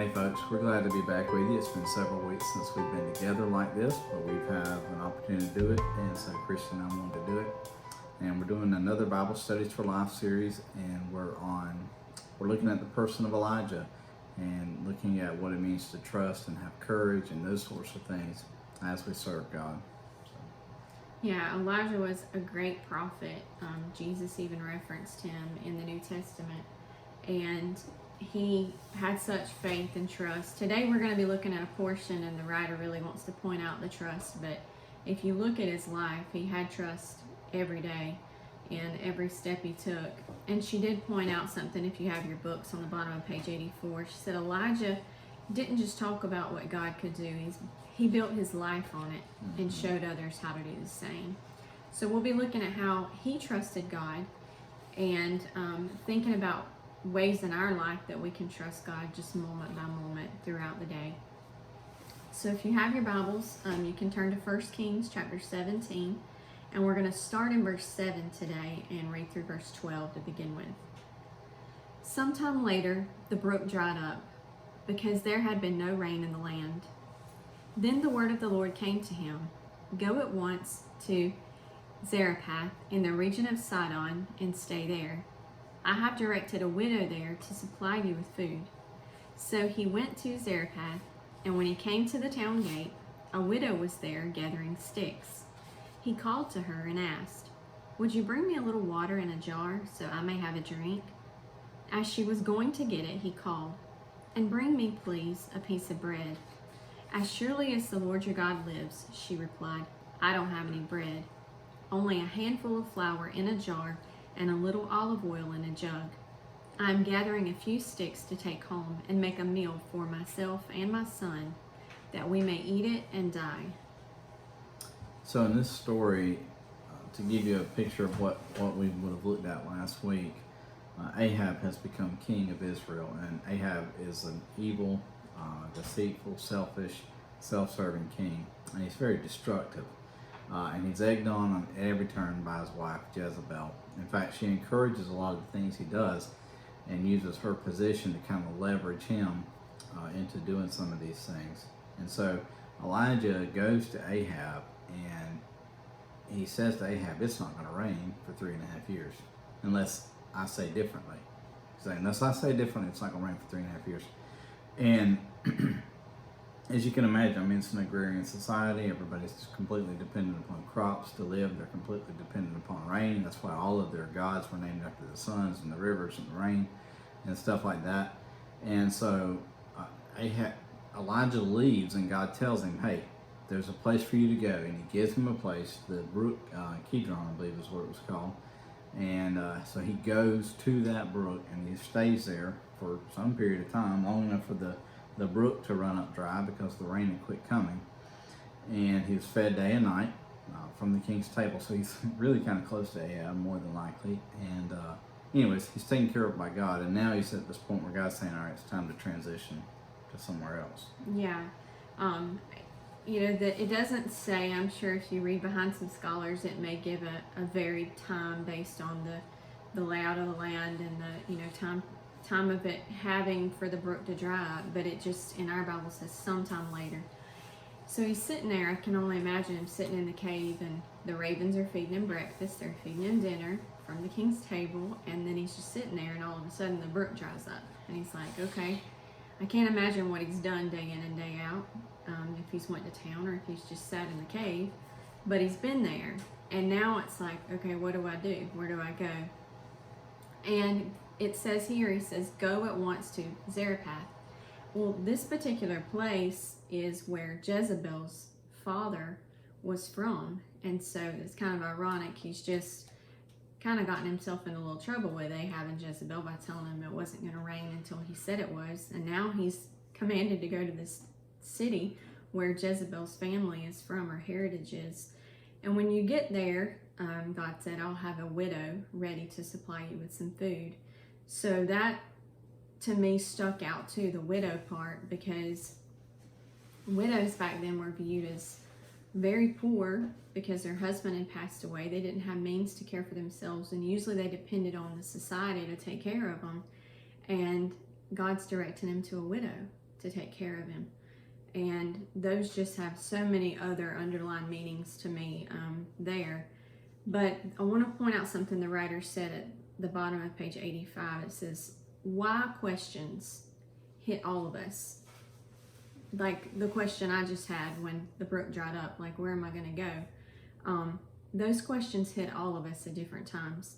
Hey folks, we're glad to be back with you. It's been several weeks since we've been together like this, but we've had an opportunity to do it, and so Christy and I wanted to do it. And we're doing another Bible Studies for Life series, and we're looking at the person of Elijah and looking at what it means to trust and have courage and those sorts of things as we serve God. Yeah, Elijah was a great prophet. Jesus even referenced him in the New Testament, and he had such faith and trust. Today we're going to be looking at a portion, and the writer really wants to point out the trust, but if you look at his life, he had trust every day in every step he took. And she did point out something, if you have your books, on the bottom of page 84. She said Elijah didn't just talk about what God could do, he built his life on it and showed others how to do the same. So we'll be looking at how he trusted God and thinking about ways in our life that we can trust God just moment by moment throughout the day. So if you have your Bibles, you can turn to 1 Kings chapter 17, and we're going to start in verse 7 today and read through verse 12 to begin with. Sometime later, the brook dried up because there had been no rain in the land. Then the word of the Lord came to him, "Go at once to Zarephath in the region of Sidon and stay there. I have directed a widow there to supply you with food." So he went to Zarephath, and when he came to the town gate, a widow was there gathering sticks. He called to her and asked, "Would you bring me a little water in a jar so I may have a drink?" As she was going to get it, he called, "And bring me, please, a piece of bread." "As surely as the Lord your God lives," she replied, "I don't have any bread, only a handful of flour in a jar and a little olive oil in a jug. I am gathering a few sticks to take home and make a meal for myself and my son, that we may eat it and die." So in this story, to give you a picture of what we would have looked at last week, Ahab has become king of Israel, and Ahab is an evil, deceitful, selfish, self-serving king, and he's very destructive. And he's egged on every turn by his wife, Jezebel. In fact, she encourages a lot of the things he does and uses her position to kind of leverage him into doing some of these things. And so Elijah goes to Ahab, and he says to Ahab, "It's not going to rain for 3.5 years unless I say differently." He's saying, "Unless I say differently, it's not going to rain for 3.5 years." And as you can imagine, I mean, it's an agrarian society. Everybody's completely dependent upon crops to live. They're completely dependent upon rain. That's why all of their gods were named after the suns and the rivers and the rain and stuff like that. And so Elijah leaves, and God tells him, "Hey, there's a place for you to go." And he gives him a place, the brook Kidron, I believe is what it was called. And so he goes to that brook, and he stays there for some period of time, long enough for the brook to run up dry because the rain had quit coming. And he was fed day and night from the king's table. So he's really kind of close to Ahab, more than likely. And anyways, he's taken care of by God. And now he's at this point where God's saying, "All right, it's time to transition to somewhere else." Yeah. That it doesn't say, I'm sure if you read behind some scholars, it may give a varied time based on the layout of the land and the, time of it having for the brook to dry up, but it just in our Bible says sometime later. So he's sitting there. I can only imagine him sitting in the cave, and the ravens are feeding him breakfast, they're feeding him dinner from the king's table, and then he's just sitting there, and all of a sudden the brook dries up, and he's like, okay, I can't imagine what he's done day in and day out, if he's went to town or if he's just sat in the cave, but he's been there, and now it's like, okay, what do I do? Where do I go? And it says here, he says, "Go at once to Zarephath." Well, this particular place is where Jezebel's father was from, and so it's kind of ironic. He's just kind of gotten himself in a little trouble with Ahab and Jezebel by telling him it wasn't going to rain until he said it was, and now he's commanded to go to this city where Jezebel's family is from, or heritage is. And when you get there, God said, "I'll have a widow ready to supply you with some food." So that to me stuck out too, the widow part, because widows back then were viewed as very poor because their husband had passed away. They didn't have means to care for themselves, and usually they depended on the society to take care of them. And God's directing him to a widow. to take care of him. And those just have so many other underlying meanings to me there. But I want to point out something the writer said at the bottom of page 85. It says, why questions hit all of us. Like the question I just had when the brook dried up, like, where am I going to go? Those questions hit all of us at different times.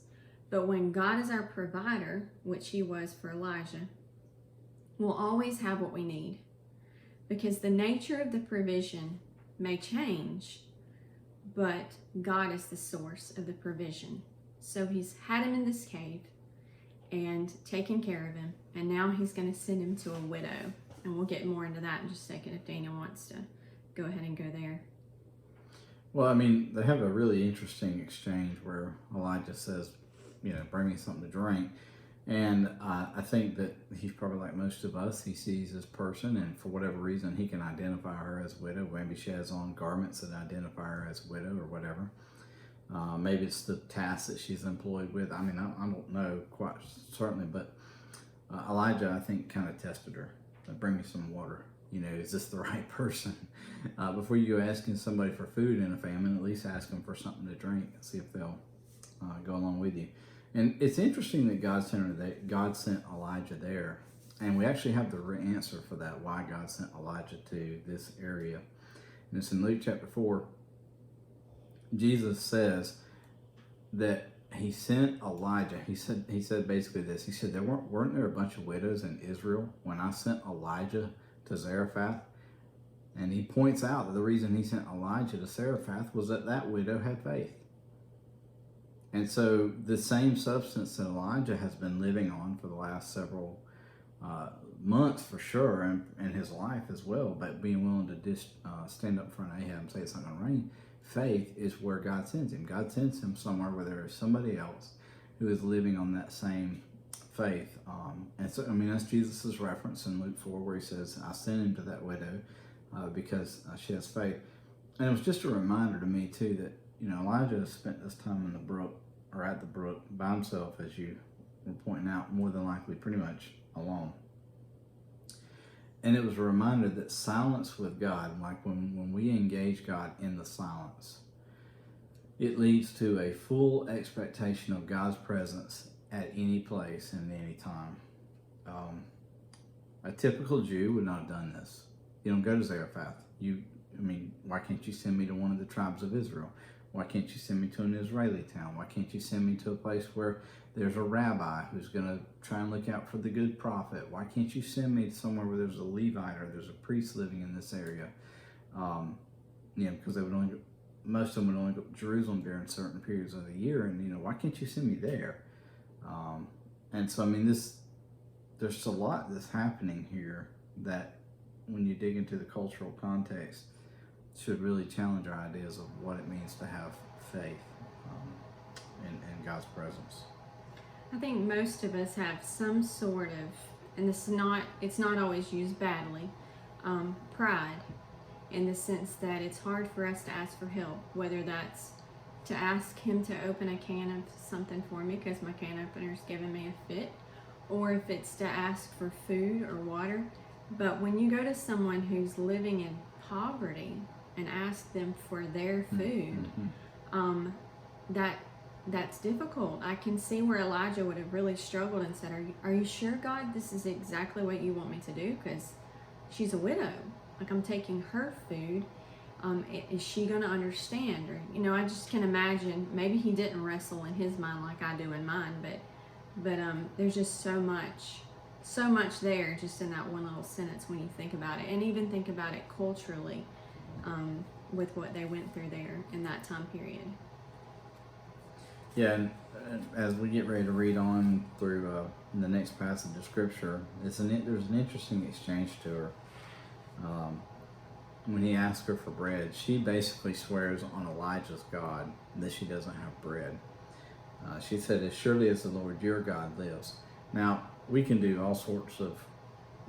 But when God is our provider, which he was for Elijah, we'll always have what we need. Because the nature of the provision may change, but God is the source of the provision. So he's had him in this cave and taken care of him, and now he's going to send him to a widow. And we'll get more into that in just a second if Daniel wants to go ahead and go there. Well, I mean, they have a really interesting exchange where Elijah says, bring me something to drink. And I think that he's probably like most of us. He sees this person, and for whatever reason, he can identify her as a widow. Maybe she has on garments that identify her as a widow or whatever. Maybe it's the task that she's employed with. I mean, I don't know quite certainly, but Elijah, I think, kind of tested her. Bring me some water. Is this the right person? Before you go asking somebody for food in a famine, at least ask them for something to drink and see if they'll go along with you. And it's interesting that God sent Elijah there. And we actually have the answer for that, why God sent Elijah to this area. And it's in Luke chapter 4. Jesus says that he sent Elijah. He said basically this. He said, weren't there a bunch of widows in Israel when I sent Elijah to Zarephath? And he points out that the reason he sent Elijah to Zarephath was that widow had faith. And so the same substance that Elijah has been living on for the last several months for sure, and his life as well, but being willing to stand up in front of Ahab and say it's not going to rain, faith is where God sends him. God sends him somewhere where there is somebody else who is living on that same faith. And so, I mean, that's Jesus' reference in Luke 4 where he says, I sent him to that widow because she has faith. And it was just a reminder to me too that, Elijah has spent this time in the brook, or at the brook, by himself, as you were pointing out, more than likely pretty much alone. And it was a reminder that silence with God, like when we engage God in the silence, it leads to a full expectation of God's presence at any place and any time. A typical Jew would not have done this. You don't go to Zarephath. Why can't you send me to one of the tribes of Israel? Why can't you send me to an Israeli town? Why can't you send me to a place where there's a rabbi who's going to try and look out for the good prophet? Why can't you send me to somewhere where there's a Levite or there's a priest living in this area? Because most of them would only go to Jerusalem during certain periods of the year. And, why can't you send me there? And so, there's a lot that's happening here that when you dig into the cultural context, should really challenge our ideas of what it means to have faith in God's presence. I think most of us have some sort of, and it's not always used badly, pride, in the sense that it's hard for us to ask for help, whether that's to ask him to open a can of something for me because my can opener's giving me a fit, or if it's to ask for food or water. But when you go to someone who's living in poverty and ask them for their food, that's difficult. I can see where Elijah would have really struggled and said, are you sure, God, this is exactly what you want me to do? Because she's a widow. Like, I'm taking her food. Is she going to understand? Or, I just can imagine, maybe he didn't wrestle in his mind like I do in mine, but there's just so much there just in that one little sentence when you think about it, and even think about it culturally with what they went through there in that time period. Yeah, and as we get ready to read on through the next passage of Scripture, there's an interesting exchange to her. When he asks her for bread, she basically swears on Elijah's God that she doesn't have bread. She said, as surely as the Lord your God lives. Now, we can do all sorts of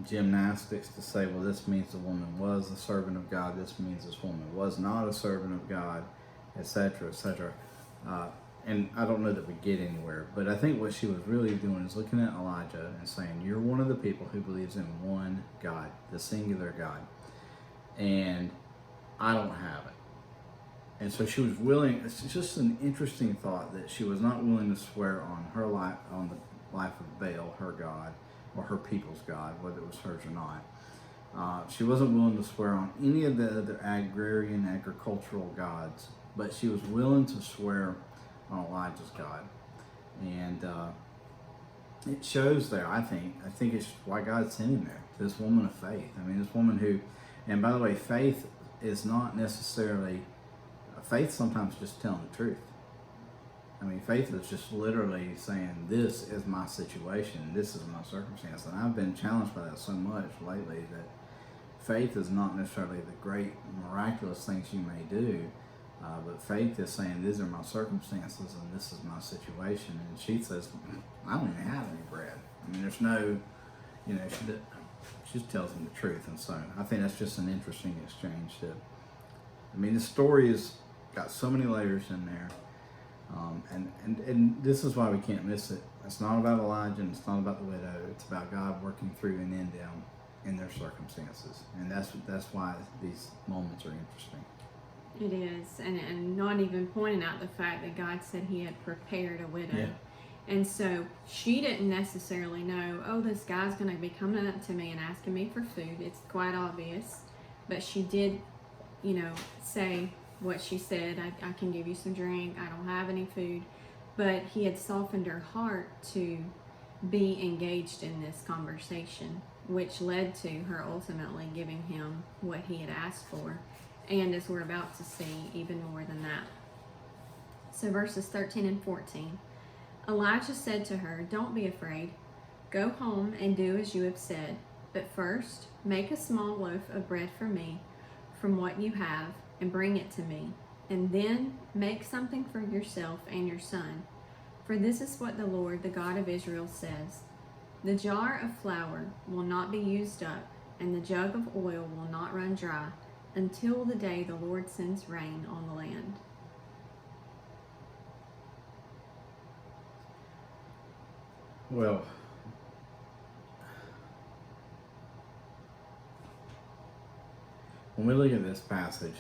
gymnastics to say, well, this means the woman was a servant of God, this means this woman was not a servant of God, etc., etc. and I don't know that we get anywhere, but I think what she was really doing is looking at Elijah and saying, "You're one of the people who believes in one God, the singular God, and I don't have it." And so she was willing. It's just an interesting thought that she was not willing to swear on her life, on the life of Baal, her God, or her people's God, whether it was hers or not. She wasn't willing to swear on any of the other agrarian, agricultural gods, but she was willing to swear on Elijah's God. And it shows there, I think it's why God sent him there, this woman of faith. I mean, this woman who, and by the way, faith is not necessarily, faith sometimes just telling the truth. I mean, faith is just literally saying, this is my situation, this is my circumstance. And I've been challenged by that so much lately, that faith is not necessarily the great miraculous things you may do, but faith is saying, these are my circumstances and this is my situation. And she says, I don't even have any bread. I mean, there's no, she just tells them the truth. And so I think that's just an interesting exchange. I mean, the story has got so many layers in there. And this is why we can't miss it. It's not about Elijah and it's not about the widow. It's about God working through and in them in their circumstances. And that's why these moments are interesting. It is, and not even pointing out the fact that God said he had prepared a widow. Yeah. And so she didn't necessarily know, oh, this guy's going to be coming up to me and asking me for food. It's quite obvious. But she did, say what she said, I can give you some drink, I don't have any food. But he had softened her heart to be engaged in this conversation, which led to her ultimately giving him what he had asked for. And as we're about to see, even more than that. So verses 13 and 14. Elijah said to her, don't be afraid. Go home and do as you have said. But first, make a small loaf of bread for me from what you have and bring it to me. And then make something for yourself and your son. For this is what the Lord, the God of Israel, says. The jar of flour will not be used up, and the jug of oil will not run dry, until the day the Lord sends rain on the land. Well, when we look at this passage,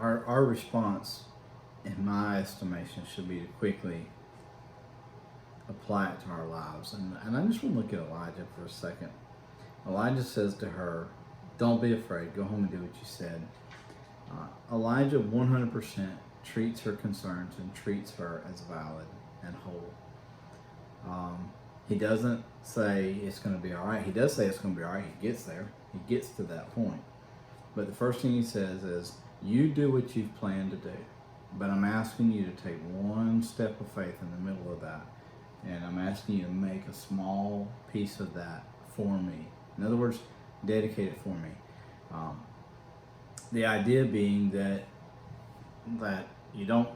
our response, in my estimation, should be to quickly apply it to our lives. And I just want to look at Elijah for a second. Elijah says to her, don't be afraid, go home and do what you said. Elijah 100% treats her concerns and treats her as valid and whole. He doesn't say it's going to be all right. He does say it's going to be all right. He gets there. He gets to that point. But the first thing he says is, you do what you've planned to do. But I'm asking you to take one step of faith in the middle of that. And I'm asking you to make a small piece of that for me. In other words, dedicate it for me. The idea being that you don't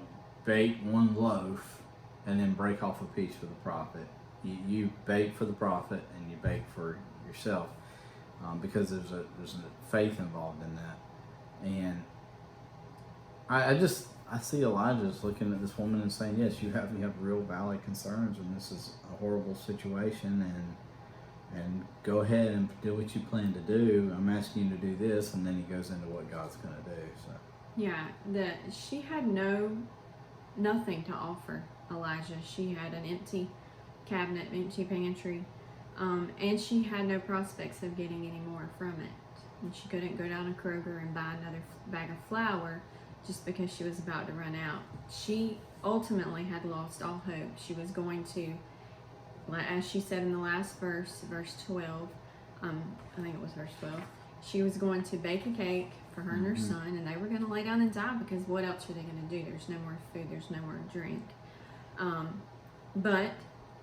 bake one loaf and then break off a piece for the prophet. You bake for the prophet and you bake for yourself, because there's a faith involved in that. And I see Elijah just looking at this woman and saying, yes, you have real valid concerns, and this is a horrible situation, and go ahead and do what you plan to do. I'm asking you to do this, and then he goes into what God's going to do. So Yeah, she had nothing to offer Elijah. She had an empty cabinet, empty pantry, and she had no prospects of getting any more from it. And she couldn't go down to Kroger and buy another bag of flour just because she was about to run out. She ultimately had lost all hope. She was going to, as she said in the last verse 12, I think it was verse 12, she was going to bake a cake for her and her son, and they were going to lay down and die, because what else are they going to do? There's no more food, there's no more drink. But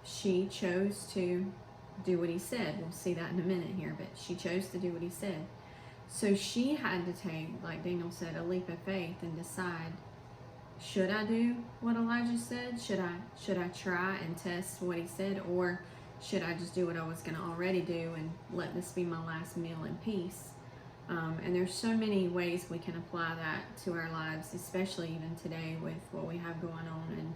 she chose to do what he said. We'll see that in a minute here, but she chose to do what he said. So she had to take, like Daniel said, a leap of faith and decide, should I do what Elijah said? Should I try and test what he said? Or should I just do what I was going to already do and let this be my last meal in peace? And there's so many ways we can apply that to our lives, especially even today with what we have going on in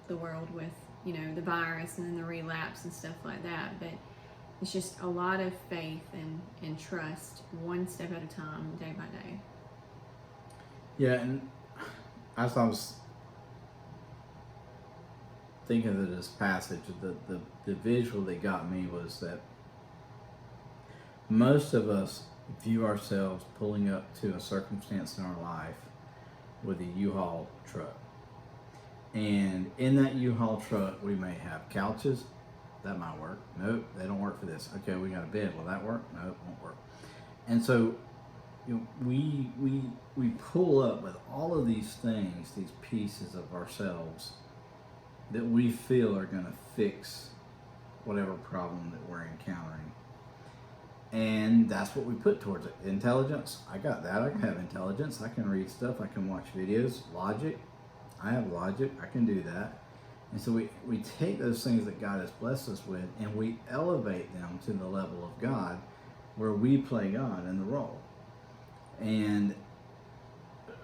the world with, the virus and then the relapse and stuff like that. But it's just a lot of faith and trust, one step at a time, day by day. Yeah, and as I was thinking of this passage, the visual that got me was that most of us view ourselves pulling up to a circumstance in our life with a U-Haul truck. And in that U-Haul truck, we may have couches. That might work. Nope, they don't work for this. Okay, we got a bed. Will that work? Nope, won't work. And so we pull up with all of these things, these pieces of ourselves that we feel are going to fix whatever problem that we're encountering. And that's what we put towards it. Intelligence, I got that. I have intelligence. I can read stuff. I can watch videos. Logic, I have logic. I can do that. And so we take those things that God has blessed us with and we elevate them to the level of God where we play God in the role. And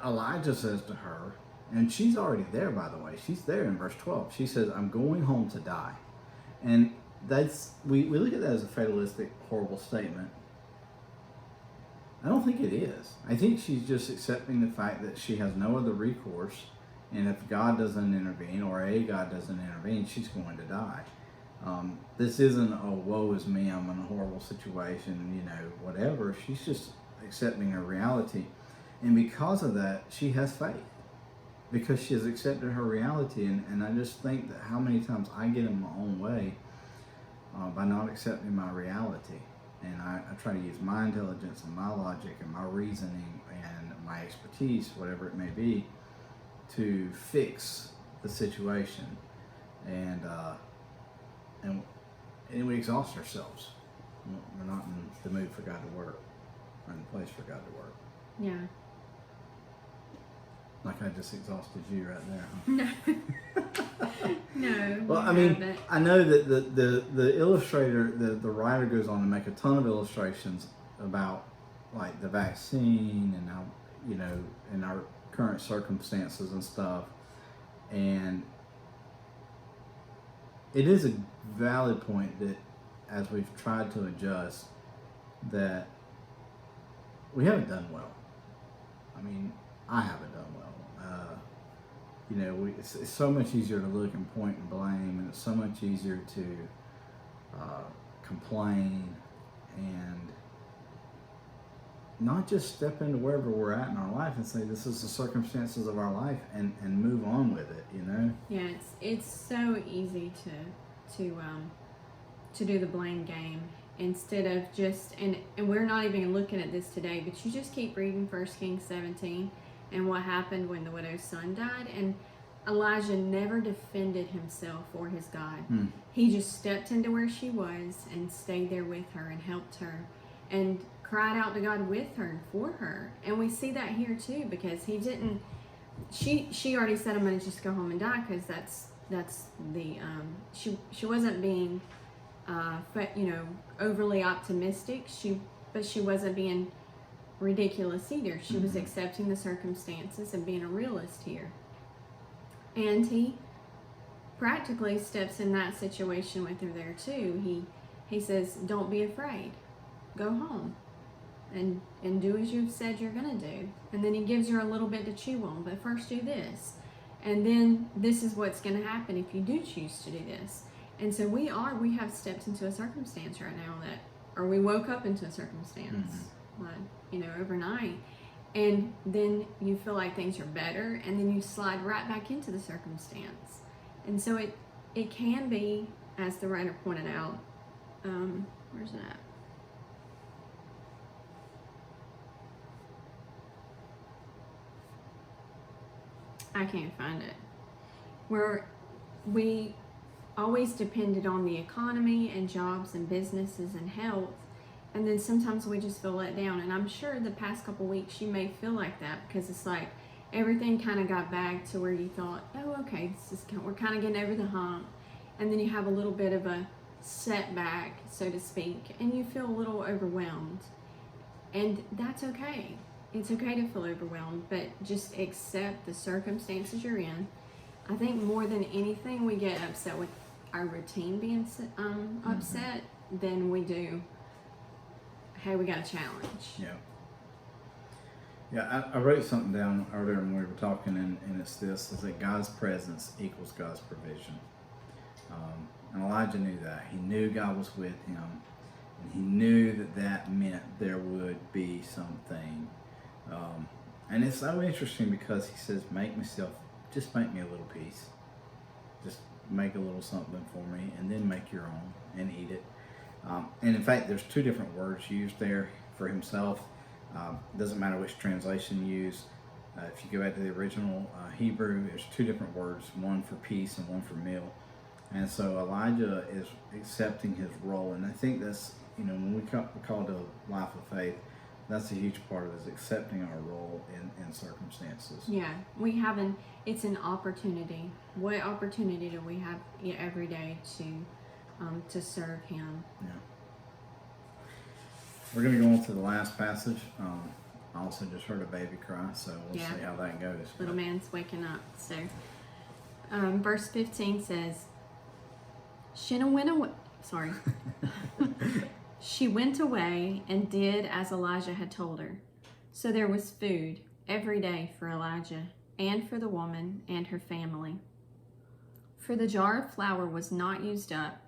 Elijah says to her, and she's already there, by the way. She's there in verse 12. She says, I'm going home to die. And that's we look at that as a fatalistic, horrible statement. I don't think it is. I think she's just accepting the fact that she has no other recourse, and if God doesn't intervene, or God doesn't intervene, she's going to die. This isn't, oh, woe is me, I'm in a horrible situation, whatever. She's just accepting her reality. And because of that, she has faith. Because she has accepted her reality. And I just think that how many times I get in my own way by not accepting my reality. And I try to use my intelligence and my logic and my reasoning and my expertise, whatever it may be, to fix the situation. And we exhaust ourselves. We're not in the mood for God to work. We're in the place for God to work. Yeah. Like I just exhausted you right there, huh? No. No. Well, I mean, I know that the illustrator, the writer goes on to make a ton of illustrations about like the vaccine and how, in our current circumstances and stuff. And it is a valid point that as we've tried to adjust, that we haven't done well. I mean, I haven't done well. It's so much easier to look and point and blame, and it's so much easier to complain and not just step into wherever we're at in our life and say this is the circumstances of our life and move on with it. Yeah, it's so easy to do the blame game instead of just and we're not even looking at this today, but you just keep reading 1 Kings 17 and what happened when the widow's son died. And Elijah never defended himself or his God. He just stepped into where she was and stayed there with her and helped her and cried out to God with her and for her. And we see that here too, because he didn't, she already said, I'm going to just go home and die, because that's the, she wasn't being, overly optimistic. But she wasn't being ridiculous either. She was accepting the circumstances and being a realist here. And he practically steps in that situation with her there too. He says, don't be afraid. Go home and do as you've said you're going to do. And then he gives her a little bit to chew on. But first do this. And then this is what's going to happen if you do choose to do this. And so we have stepped into a circumstance right now or we woke up into a circumstance, overnight. And then you feel like things are better, and then you slide right back into the circumstance. And so it can be, as the writer pointed out, where's that? I can't find it. Where we always depended on the economy and jobs and businesses and health, and then sometimes we just feel let down. And I'm sure the past couple weeks you may feel like that, because it's like everything kind of got back to where you thought, oh, okay, we're kind of getting over the hump, and then you have a little bit of a setback, so to speak, and you feel a little overwhelmed. And that's okay. It's okay to feel overwhelmed, but just accept the circumstances you're in. I think more than anything, we get upset with our routine being upset than we do, hey, we got a challenge. Yeah. Yeah, I wrote something down earlier when we were talking, and it's this, is that God's presence equals God's provision. And Elijah knew that. He knew God was with him, and he knew that that meant there would be something. And it's so interesting because he says, just make me a little piece. Just make a little something for me, and then make your own and eat it. And in fact, there's two different words used there for himself. Doesn't matter which translation you use. If you go back to the original Hebrew, there's two different words, one for peace and one for meal. And so Elijah is accepting his role. And I think that's, when we call it a life of faith, that's a huge part of it, is accepting our role in circumstances. Yeah, it's an opportunity. What opportunity do we have every day to serve him? Yeah. We're going to go on to the last passage. I also just heard a baby cry, so we'll see how that goes. Little man's waking up. So, verse 15 says, She went away and did as Elijah had told her. So there was food every day for Elijah and for the woman and her family. For the jar of flour was not used up,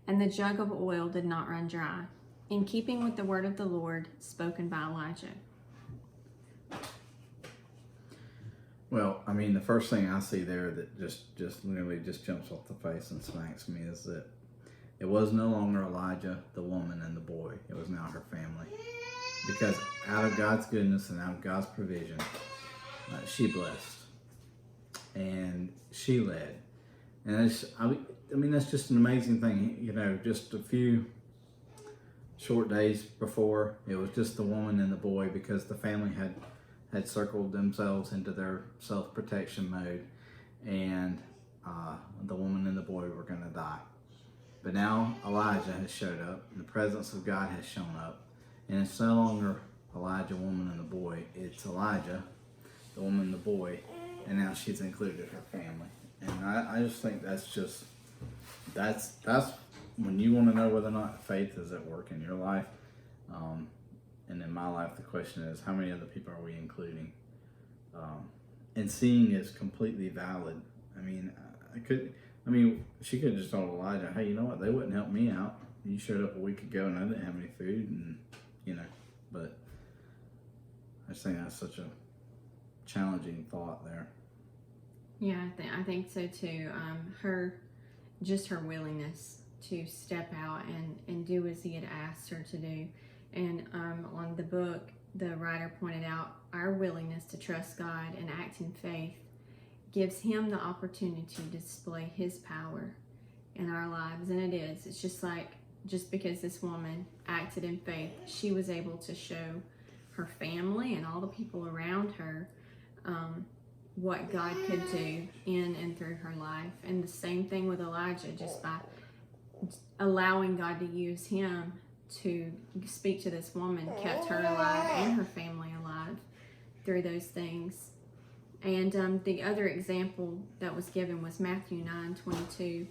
and the jug of oil did not run dry, in keeping with the word of the Lord spoken by Elijah. Well, the first thing I see there that just literally just jumps off the face and smacks me is that it was no longer Elijah, the woman, and the boy. It was now her family. Because out of God's goodness and out of God's provision, she blessed. And she led. And that's just an amazing thing. Just a few short days before, it was just the woman and the boy, because the family had circled themselves into their self-protection mode, and the woman and the boy were going to die. But now Elijah has showed up, and the presence of God has shown up, and it's no longer Elijah, woman, and the boy. It's Elijah, the woman, and the boy, and now she's included her family. And I just think that's when you want to know whether or not faith is at work in your life. And in my life, the question is, how many other people are we including? And seeing is completely valid. She could have just told Elijah, hey, you know what? They wouldn't help me out. You showed up a week ago and I didn't have any food, and but I just think that's such a challenging thought there. Yeah, I think so too. Her willingness to step out and do as he had asked her to do. And on the book, the writer pointed out our willingness to trust God and act in faith gives him the opportunity to display his power in our lives. And it's just because this woman acted in faith, she was able to show her family and all the people around her what God could do in and through her life. And the same thing with Elijah, just by allowing God to use him to speak to this woman, kept her alive and her family alive through those things. And the other example that was given was Matthew 9:22,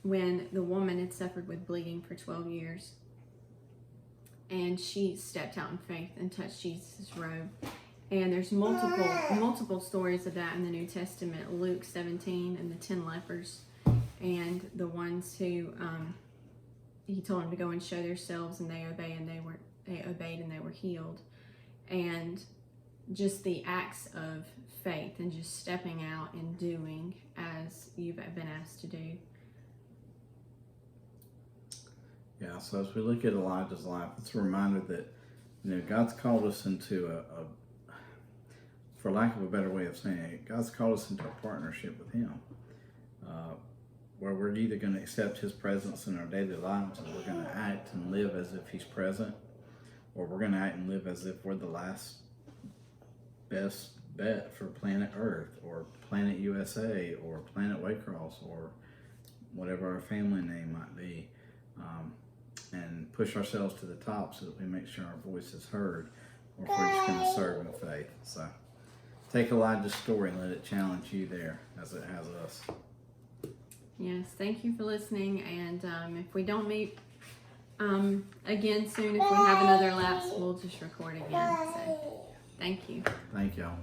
when the woman had suffered with bleeding for 12 years, and she stepped out in faith and touched Jesus' robe. And there's multiple stories of that in the New Testament. Luke 17 and the 10 lepers, and the ones who he told them to go and show themselves, and they obeyed, and they were healed. And just the acts of faith and just stepping out and doing as you've been asked to do. Yeah, so as we look at Elijah's life, it's a reminder that God's called us into a for lack of a better way of saying it, God's called us into a partnership with him, where we're either going to accept his presence in our daily lives, and we're going to act and live as if he's present, or we're going to act and live as if we're the last best bet for planet Earth, or planet USA, or planet Waycross, or whatever our family name might be. And push ourselves to the top so that we make sure our voice is heard, or if we're just going to serve in faith. So take Elijah's story and let it challenge you there as it has us. Yes, thank you for listening. And if we don't meet again soon, if we have another lapse, we'll just record again. So thank you. Thank y'all.